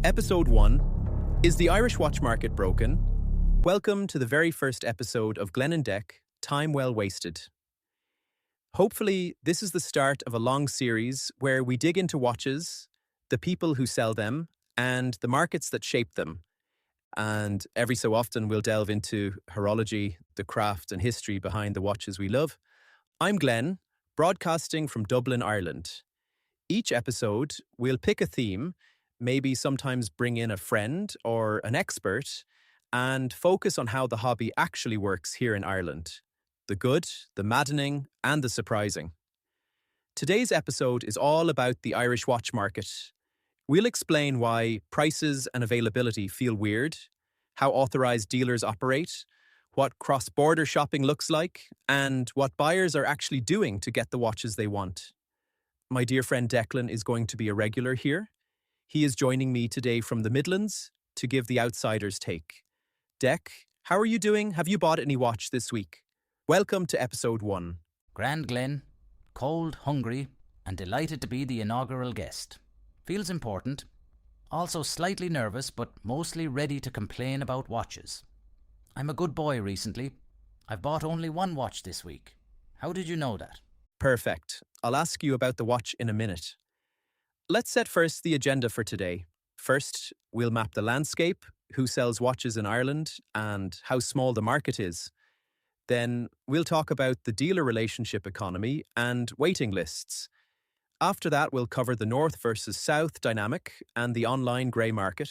Episode 1. Is the Irish watch market broken? Welcome to the very first episode of Glen&Dec, Time Well Wasted. Hopefully, this is the start of a long series where we dig into watches, the people who sell them, and the markets that shape them. And every so often, we'll delve into horology, the craft and history behind the watches we love. I'm Glen, broadcasting from Dublin, Ireland. Each episode, we'll pick a theme, maybe sometimes bring in a friend or an expert, and focus on how the hobby actually works here in Ireland. The good, the maddening, and the surprising. Today's episode is all about the Irish watch market. We'll explain why prices and availability feel weird, how authorised dealers operate, what cross-border shopping looks like, and what buyers are actually doing to get the watches they want. My dear friend Declan is going to be a regular here. He is joining me today from the Midlands to give the outsider's take. Dec, how are you doing? Have you bought any watch this week? Welcome to episode 1. Grand Glen, cold, hungry, and delighted to be the inaugural guest. Feels important. Also slightly nervous, but mostly ready to complain about watches. I'm a good boy recently. I've bought only one watch this week. How did you know that? Perfect. I'll ask you about the watch in a minute. Let's set first the agenda for today. First, we'll map the landscape, who sells watches in Ireland, and how small the market is. Then, we'll talk about the dealer relationship economy and waiting lists. After that, we'll cover the North versus South dynamic and the online grey market.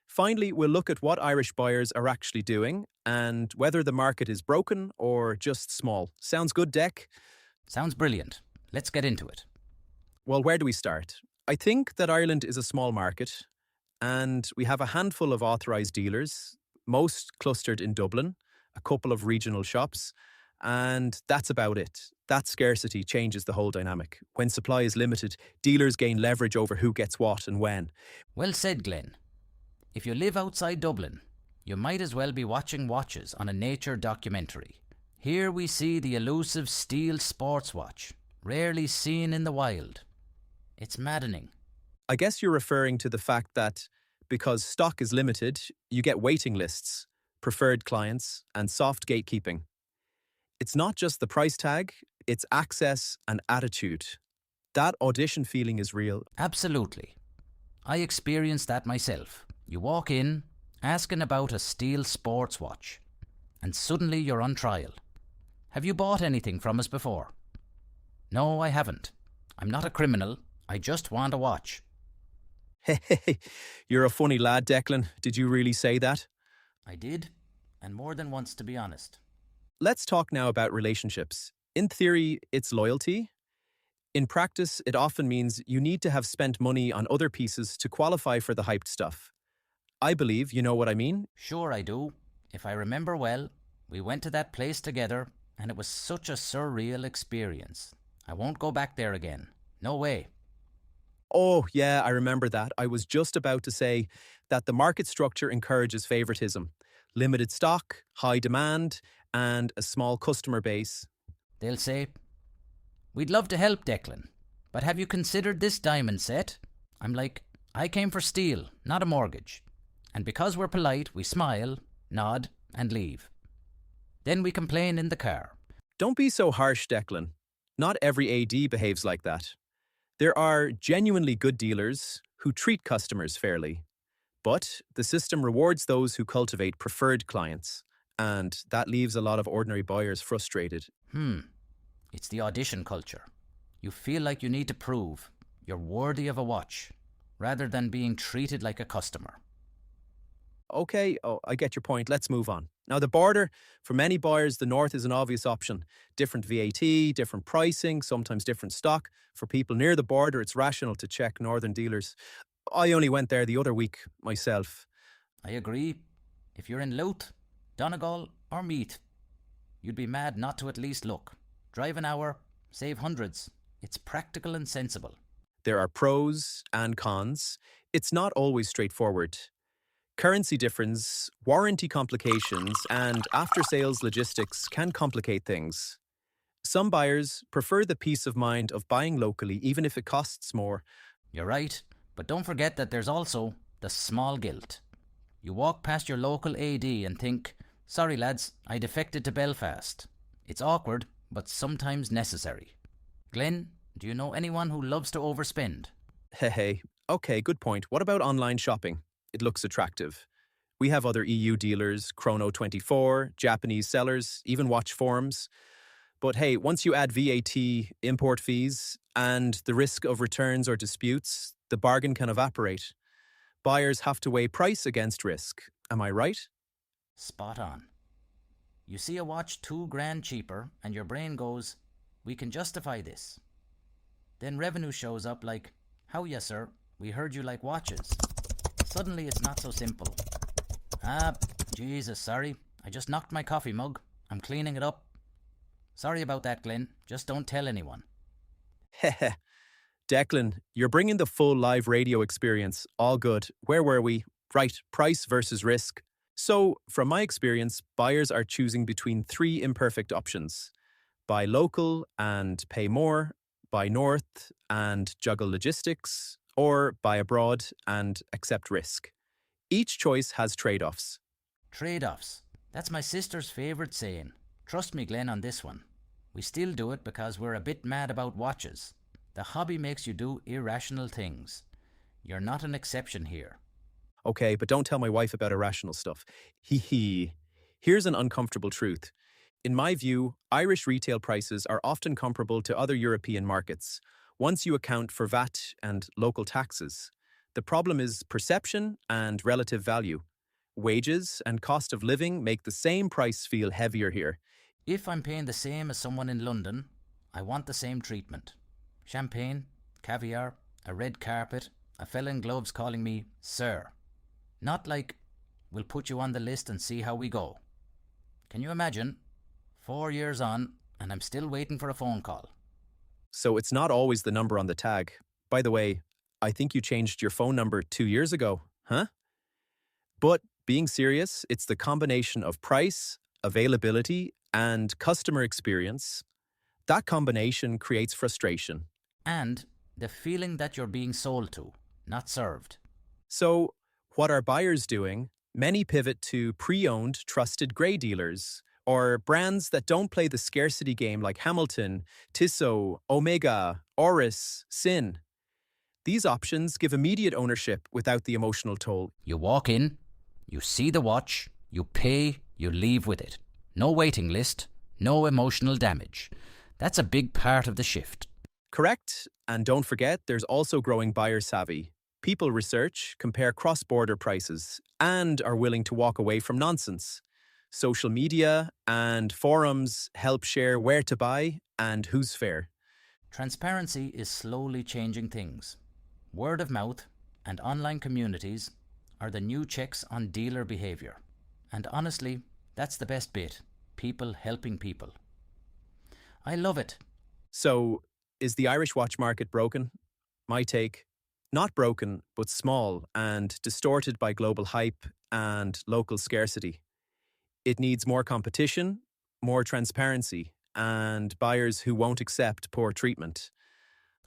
Finally, we'll look at what Irish buyers are actually doing and whether the market is broken or just small. Sounds good, Dec? Sounds brilliant. Let's get into it. Well, where do we start? I think that Ireland is a small market, and we have a handful of authorised dealers, most clustered in Dublin, a couple of regional shops, and that's about it. That scarcity changes the whole dynamic. When supply is limited, dealers gain leverage over who gets what and when. Well said, Glen. If you live outside Dublin, you might as well be watching watches on a nature documentary. Here we see the elusive steel sports watch, rarely seen in the wild. It's maddening. I guess you're referring to the fact that because stock is limited, you get waiting lists, preferred clients, and soft gatekeeping. It's not just the price tag, it's access and attitude. That audition feeling is real. Absolutely. I experienced that myself. You walk in, asking about a steel sports watch, and suddenly you're on trial. Have you bought anything from us before? No, I haven't. I'm not a criminal. I just want a watch. Hey, you're a funny lad, Declan. Did you really say that? I did, and more than once, to be honest. Let's talk now about relationships. In theory, it's loyalty. In practice, it often means you need to have spent money on other pieces to qualify for the hyped stuff. I believe you know what I mean. Sure I do. If I remember well, we went to that place together, and it was such a surreal experience. I won't go back there again. No way. Oh, yeah, I remember that. I was just about to say that the market structure encourages favoritism. Limited stock, high demand, and a small customer base. They'll say, "We'd love to help, Declan, but have you considered this diamond set?" I'm like, "I came for steel, not a mortgage." And because we're polite, we smile, nod, and leave. Then we complain in the car. Don't be so harsh, Declan. Not every AD behaves like that. There are genuinely good dealers who treat customers fairly. But the system rewards those who cultivate preferred clients, and that leaves a lot of ordinary buyers frustrated. It's the audition culture. You feel like you need to prove you're worthy of a watch, rather than being treated like a customer. Okay, I get your point. Let's move on. Now, the border, for many buyers, the North is an obvious option. Different VAT, different pricing, sometimes different stock. For people near the border, it's rational to check northern dealers. I only went there the other week myself. I agree. If you're in Louth, Donegal, or Meath, you'd be mad not to at least look. Drive an hour, save hundreds. It's practical and sensible. There are pros and cons. It's not always straightforward. Currency difference, warranty complications, and after-sales logistics can complicate things. Some buyers prefer the peace of mind of buying locally even if it costs more. You're right, but don't forget that there's also the small guilt. You walk past your local AD and think, sorry lads, I defected to Belfast. It's awkward, but sometimes necessary. Glenn, do you know anyone who loves to overspend? Hey, okay, good point. What about online shopping? It looks attractive. We have other EU dealers, Chrono24, Japanese sellers, even watch forums. But hey, once you add VAT, import fees, and the risk of returns or disputes, the bargain can evaporate. Buyers have to weigh price against risk. Am I right? Spot on. You see a watch $2,000 cheaper and your brain goes, we can justify this. Then revenue shows up like, how ya sir, we heard you like watches. Suddenly it's not so simple. Jesus, sorry, I just knocked my coffee mug. I'm cleaning it up. Sorry about that, Glenn. Just don't tell anyone. Heh. Declan, you're bringing the full live radio experience. All good. Where were we? Right, price versus risk. So, from my experience, buyers are choosing between three imperfect options. Buy local and pay more, buy north and juggle logistics, or buy abroad and accept risk. Each choice has trade-offs. Trade-offs. That's my sister's favourite saying. Trust me, Glenn, on this one. We still do it because we're a bit mad about watches. The hobby makes you do irrational things. You're not an exception here. Okay, but don't tell my wife about irrational stuff. Hee hee. Here's an uncomfortable truth. In my view, Irish retail prices are often comparable to other European markets, once you account for VAT and local taxes. The problem is perception and relative value. Wages and cost of living make the same price feel heavier here. If I'm paying the same as someone in London, I want the same treatment. Champagne, caviar, a red carpet, a fella in gloves calling me sir. Not like, we'll put you on the list and see how we go. Can you imagine? 4 years on, and I'm still waiting for a phone call. So it's not always the number on the tag. By the way, I think you changed your phone number 2 years ago, huh? But being serious, it's the combination of price, availability, and customer experience. That combination creates frustration. And the feeling that you're being sold to, not served. So, what are buyers doing? Many pivot to pre-owned, trusted grey dealers, or brands that don't play the scarcity game like Hamilton, Tissot, Omega, Oris, Sin. These options give immediate ownership without the emotional toll. You walk in, you see the watch, you pay, you leave with it. No waiting list, no emotional damage. That's a big part of the shift. Correct, and don't forget there's also growing buyer savvy. People research, compare cross-border prices, and are willing to walk away from nonsense. Social media and forums help share where to buy and who's fair. Transparency is slowly changing things. Word of mouth and online communities are the new checks on dealer behaviour. And honestly, that's the best bit. People helping people. I love it. So, is the Irish watch market broken? My take, not broken, but small and distorted by global hype and local scarcity. It needs more competition, more transparency, and buyers who won't accept poor treatment.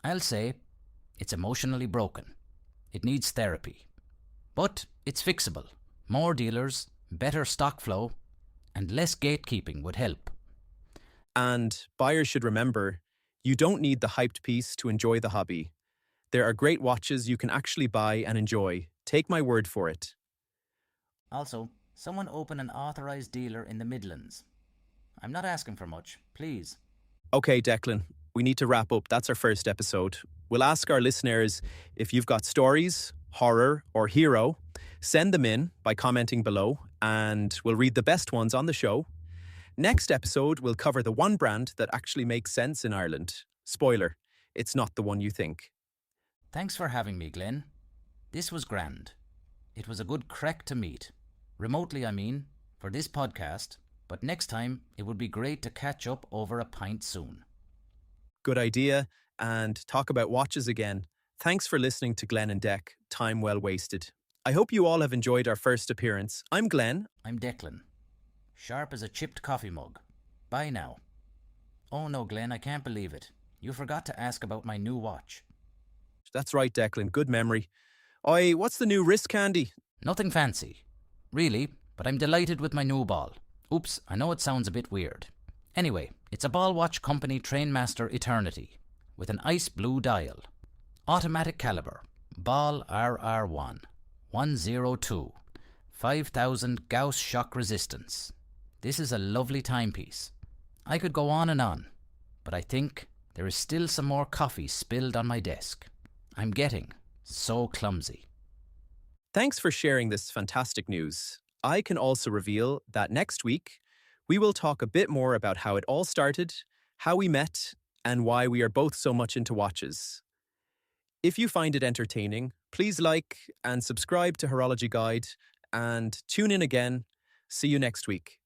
I'll say it's emotionally broken. It needs therapy. But it's fixable. More dealers, better stock flow, and less gatekeeping would help. And buyers should remember, you don't need the hyped piece to enjoy the hobby. There are great watches you can actually buy and enjoy. Take my word for it. Also, someone open an authorised dealer in the Midlands. I'm not asking for much, please. Okay, Declan, we need to wrap up. That's our first episode. We'll ask our listeners if you've got stories, horror, or hero. Send them in by commenting below, and we'll read the best ones on the show. Next episode, we'll cover the one brand that actually makes sense in Ireland. Spoiler, it's not the one you think. Thanks for having me, Glenn. This was grand. It was a good craic to meet. Remotely, I mean, for this podcast, but next time it would be great to catch up over a pint soon. Good idea, and talk about watches again. Thanks for listening to Glen&Dec, Time Well Wasted. I hope you all have enjoyed our first appearance. I'm Glenn. I'm Declan. Sharp as a chipped coffee mug. Bye now. Oh no, Glenn, I can't believe it. You forgot to ask about my new watch. That's right, Declan. Good memory. Oi, what's the new wrist candy? Nothing fancy, really, but I'm delighted with my new ball. Oops, I know it sounds a bit weird. Anyway, it's a ball watch company Trainmaster Eternity with an ice blue dial. Automatic caliber, ball RR1, 102, 5000 Gauss shock resistance. This is a lovely timepiece. I could go on and on, but I think there is still some more coffee spilled on my desk. I'm getting so clumsy. Thanks for sharing this fantastic news. I can also reveal that next week, we will talk a bit more about how it all started, how we met, and why we are both so much into watches. If you find it entertaining, please like and subscribe to Horology Guide and tune in again. See you next week.